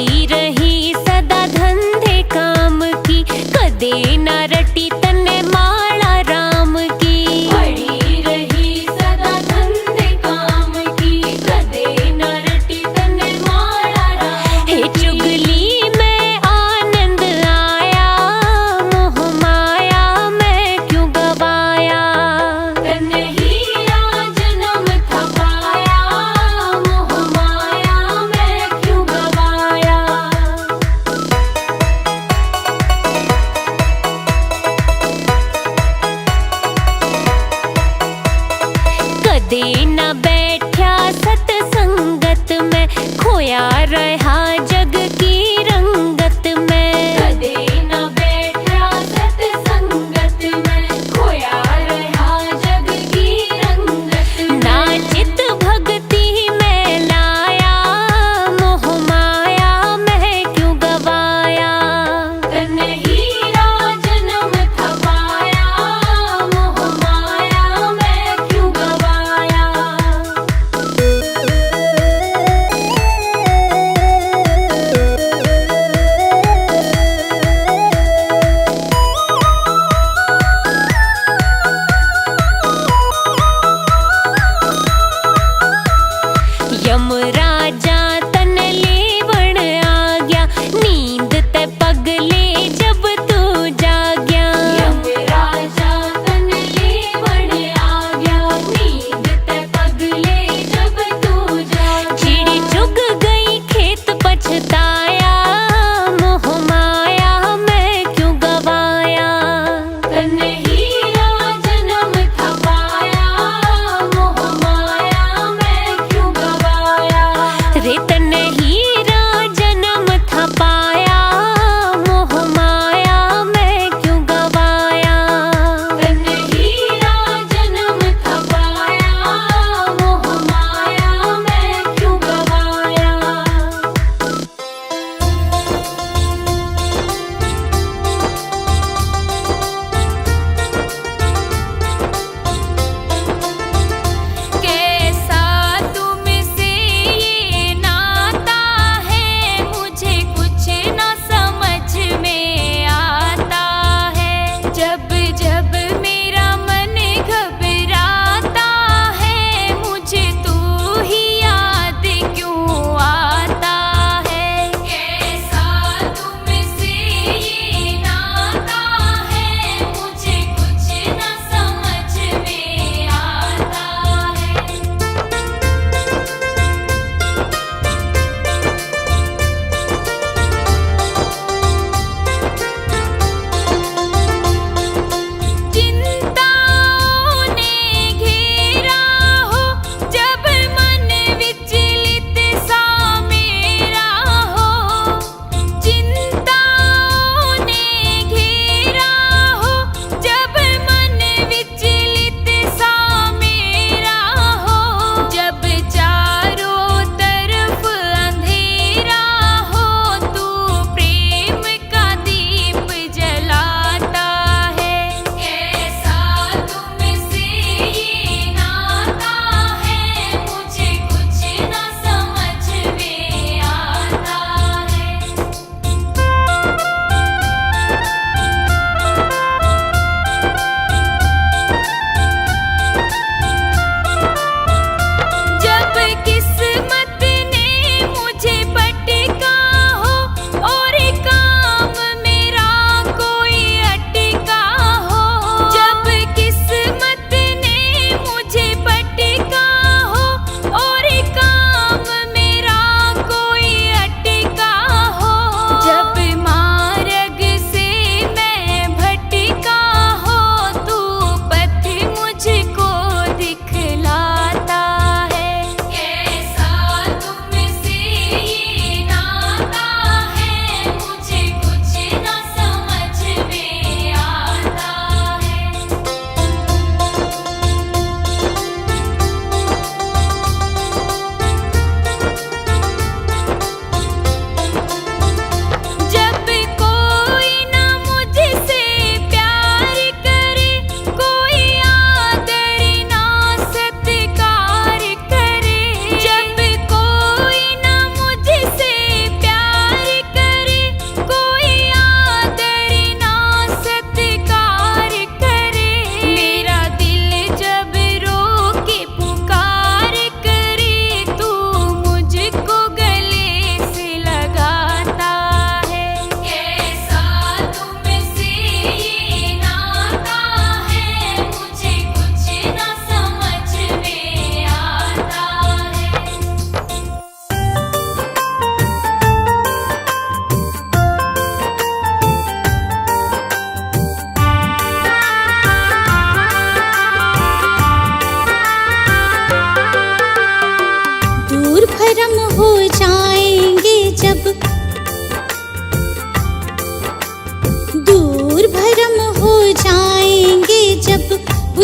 पड़ी रही सदा धंधे काम की, कदे न रटी तन्ने माला राम की। पड़ी रही सदा धंधे काम की, कदे न रटी तन्ने माला राम की। हे चुगली में आनंद आया, मोह माया मैं क्यों गवाया। तन्ने हीरा जन्म था पाया, मोह माया मैं क्यों गवाया।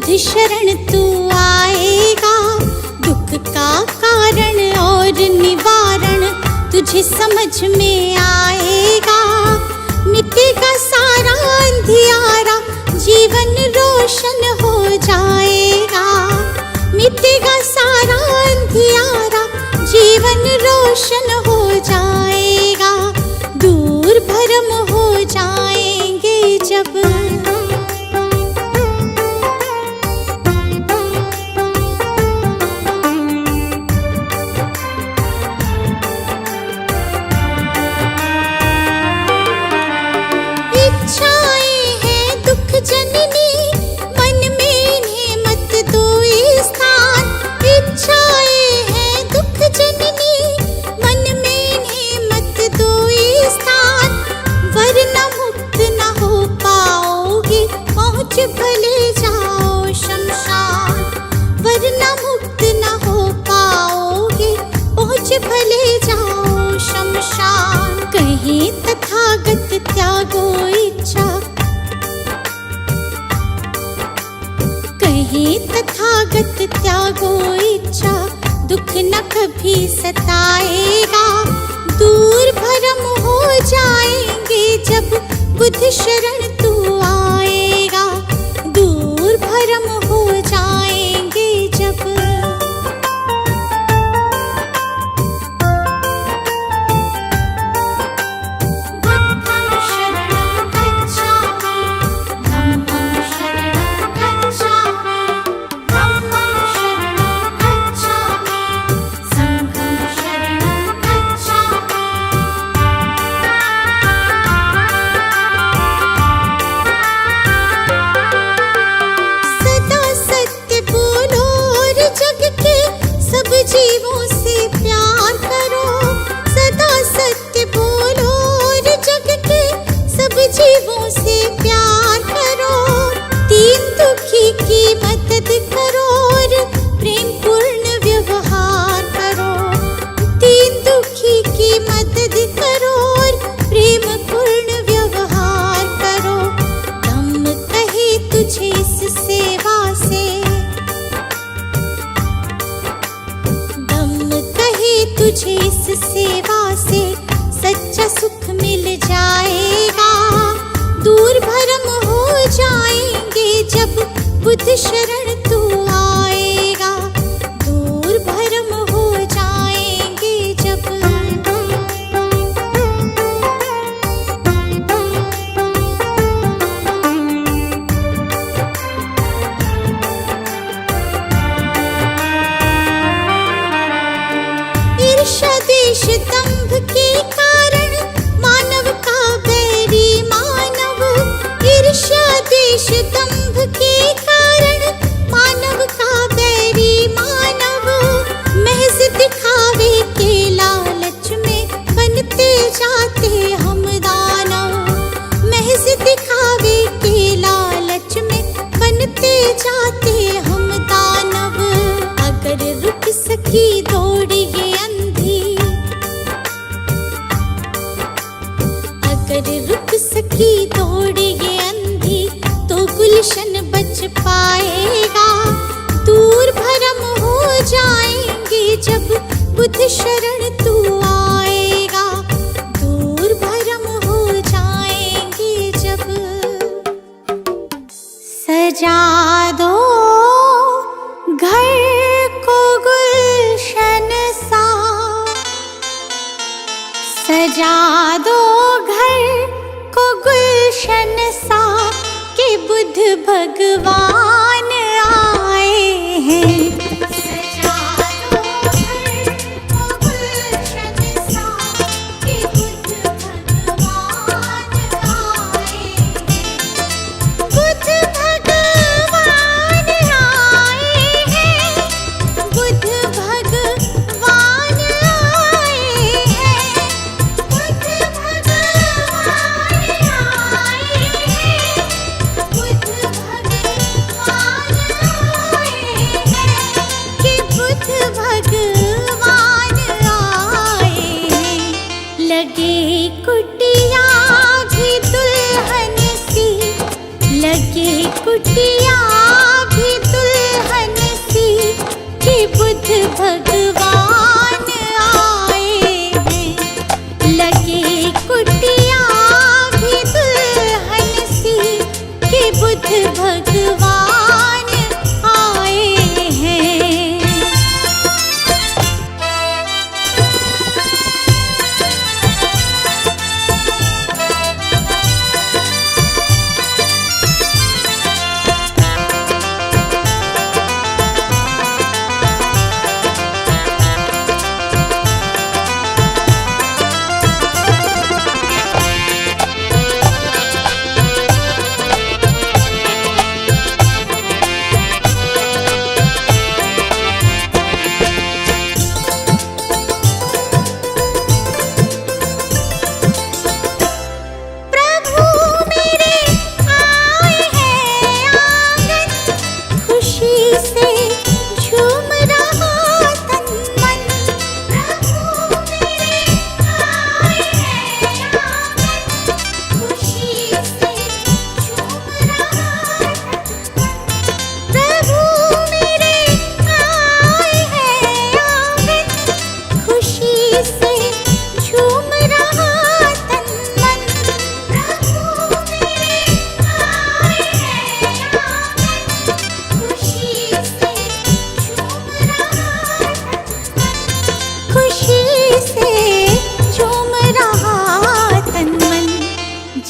बुध शरण तू आएगा, दुख का कारण और निवारण तुझे समझ में आएगा। मिटेगा सारा अंधियारा, जीवन रोशन हो जाएगा। मिटेगा सारा अंधियारा, जीवन रोशन हो जाएगा। दूर भरम हो जाएंगे जब इच्छाएं हैं दुख जननी, मन में इन्हें मत दो स्थान। इच्छाएं हैं दुख जननी, मन में इन्हें मत दो स्थान। वरना मुक्त न हो पाओगे, पहुँच भले जाओ शमशान। वरना मुक्त न हो पाओगे, पहुँच भले जाओ शमशान। कहीं तथागत त्यागो इच्छा, कहीं तथागत त्यागो इच्छा, दुख न कभी सताएगा। दूर भरम हो जाएंगे जब बुध शरण तू आएगा। दूर भरम हो जाएंगे जब जीवों से प्यार करो। सदा सत्य बोलो और जग के सब जीवों से प्यार करो। दीन दुखी की मदद करो और प्रेम पूर्ण व्यवहार करो। दीन दुखी की मदद करो और प्रेम पूर्ण व्यवहार करो। दम कहे तुझे इस सेवा से, तुझे इस सेवा से सच्चा सुख मिल जाएगा। दूर भरम हो जाएंगे जब बुध शरण तू आएगा। दूर भरम हो जाएंगे जब ईर्ष्या द्वेष दंभ के कारण मानव का बैरी मानव। ईर्ष्या द्वेष दंभ के कारण मानव का बैरी मानव। महज दिखावे के लालच में बनते जाते हम दानव। महज दिखावे के लालच में बनते जाते हम दानव। अगर रुक सकी दौड़ ये अंधी, अगर रुक सकी दौड़ ये अंधी, तो गुलशन बच पाएगा। दूर भरम हो जाएंगे जब बुध शरण तू आएगा। दूर भरम हो जाएंगे जब सजा दो घर को गुलशन सा, सजा दो घर को गुलशन सा कि बुध भगवान आए हैं। सजा दो घर को गुलशन सा कि बुध भगवान आए हैं। बुध भगवान आए हैं। बुध भगवान आए हैं। बुध भगवान आए हैं। बुध भगवान आए हैं कि बुध भगवान आए हैं। लगे कुटिया भी दुल्हन सी, लगे कुटिया भी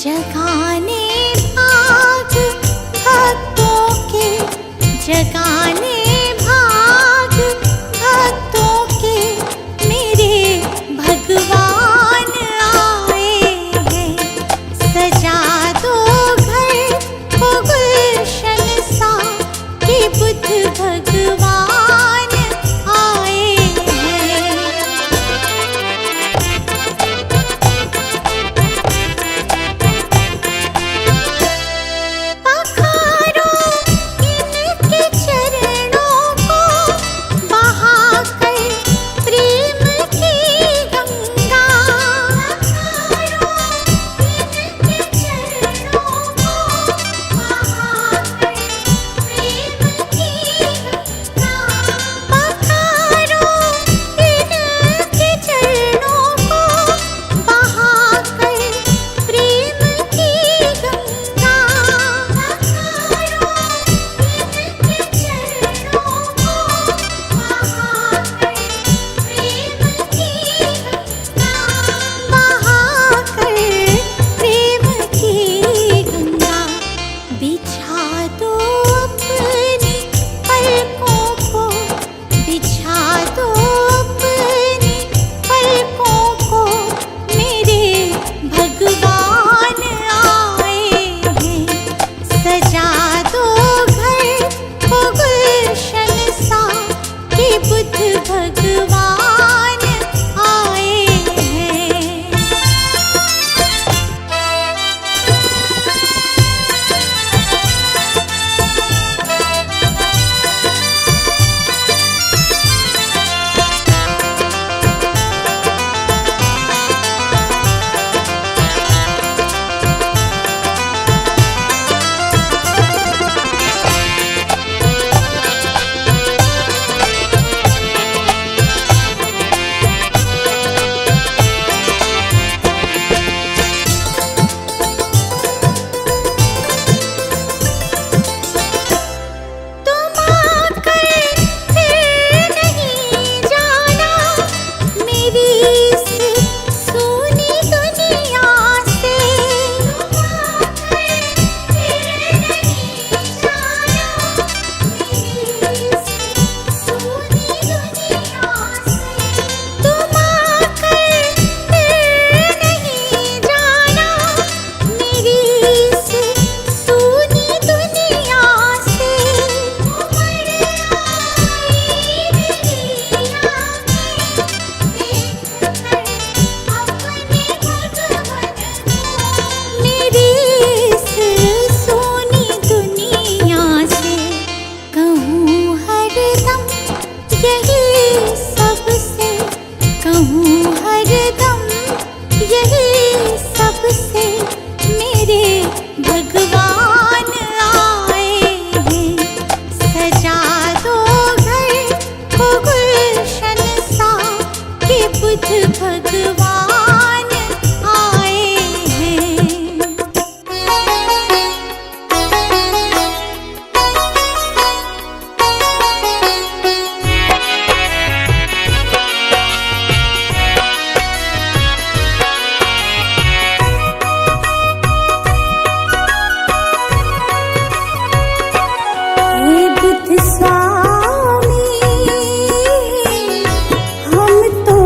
जगाने भाग भक्तों के, जगाने भाग भक्तों के, मेरे भगवान आए हैं। सजा दो घर को गुलशन सा, कि बुद्ध भगवान आए हैं। पखारो इनके चरणों को, बहाकर प्रेम की गंगा। पखारो इनके चरणों को, बहाकर प्रेम की गंगा। पखारो इनके चरणों को, बहाकर प्रेम की गंगा। पखारो इनके चरणों को, बहाकर प्रेम की गंगा। बहाकर प्रेम की गंगा। बिछा दो अपनी पलकों को, बिछा दो अपनी पलकों को, मेरे भगवान आए हैं। सजा दो घर को गुलशन सा, कि बुद्ध भगवान आए हैं। तुम आकर फिर नहीं जाना, मेरी इस सूनी दुनिया से। तुम आकर फिर नहीं जाना, मेरी इस सूनी दुनिया से। तुम आकर फिर नहीं जाना, मेरी इस सूनी दुनिया से। मेरी इस सोनी दुनिया से कहूँ हरदम यही सबसे, कहूँ हरदम यही सबसे, मेरे भगवान आए हैं। सजा दो घर को गुलशन सा, कि बुद्ध भगवान आए हैं। हे बुद्ध स्वामी, हम तो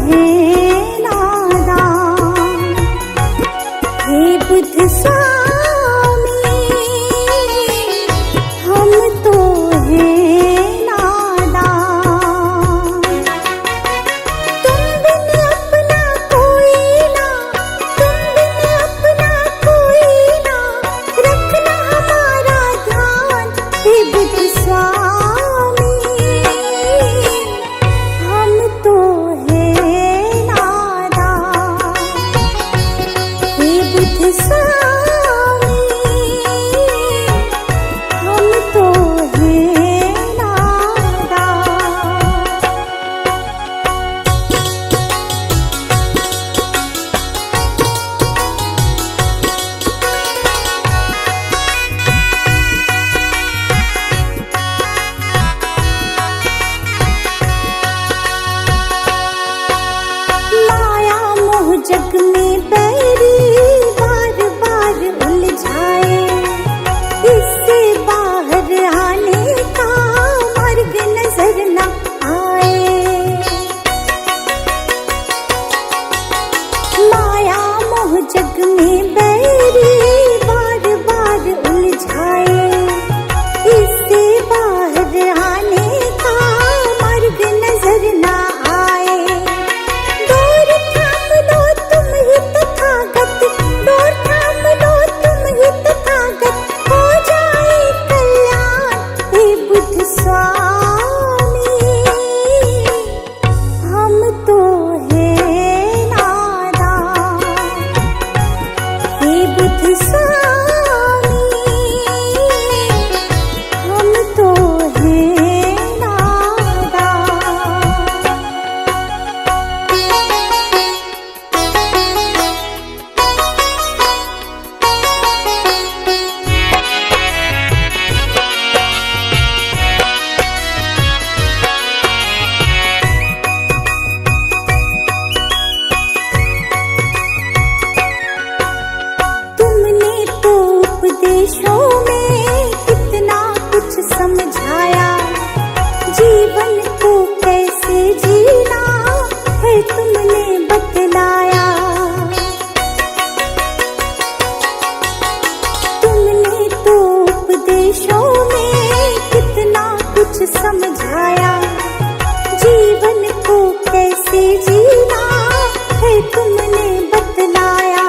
हैं नादान। हे बुद्ध स्वामी, हम तो हैं नादान। तुम बिन अपना कोई ना, तुम बिन अपना कोई ना, रखना हमारा ध्यान। हे बुद्ध स्वामी, हम तो हैं नादान। हे बुद्ध स्वामी, हम तो हैं नादान। माया मोह जग में बैरी बार बार जग में बैरी बार बार उलझाए, इससे बाहर आने का मार्ग नजर ना आए। डोर थाम लो तुम ही तथागत, डोर थाम लो तुम ही तथागत, हो जाए कल्याण हे बुद्ध स्वामी। हम तो हैं नादान हे बुद्ध स्वामी, हम तो हैं नादान। तुमने तो उपदेशों में कितना कुछ समझाया, जीवन को कैसे जीना है तुमने बतलाया। तुमने तो उपदेशों में कितना कुछ समझाया, जीवन को कैसे जीना है तुमने बतलाया।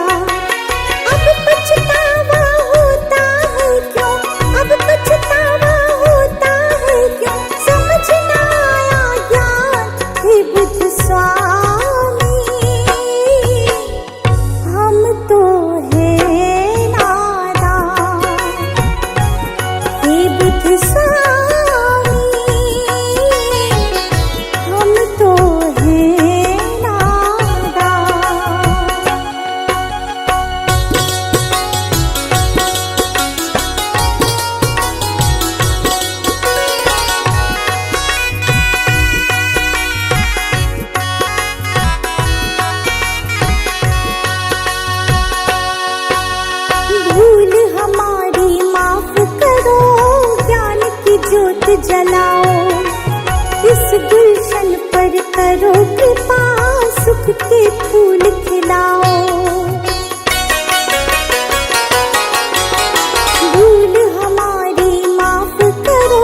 अब पछतावा होता है क्यों, अब पछतावा होता है क्यों, समझ ना आया ज्ञान हे बुद्ध स्वामी। हम तो हैं नादान हे बुद्ध स्वामी, हम तो हैं नादान। भूल हमारी माफ करो, ज्ञान की ज्योत जलाओ, इस गुलशन पर करो कृपा, सुख के फूल खिलाओ। भूल हमारी माफ करो,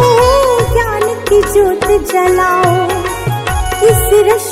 ज्ञान की ज्योत जलाओ, इस रश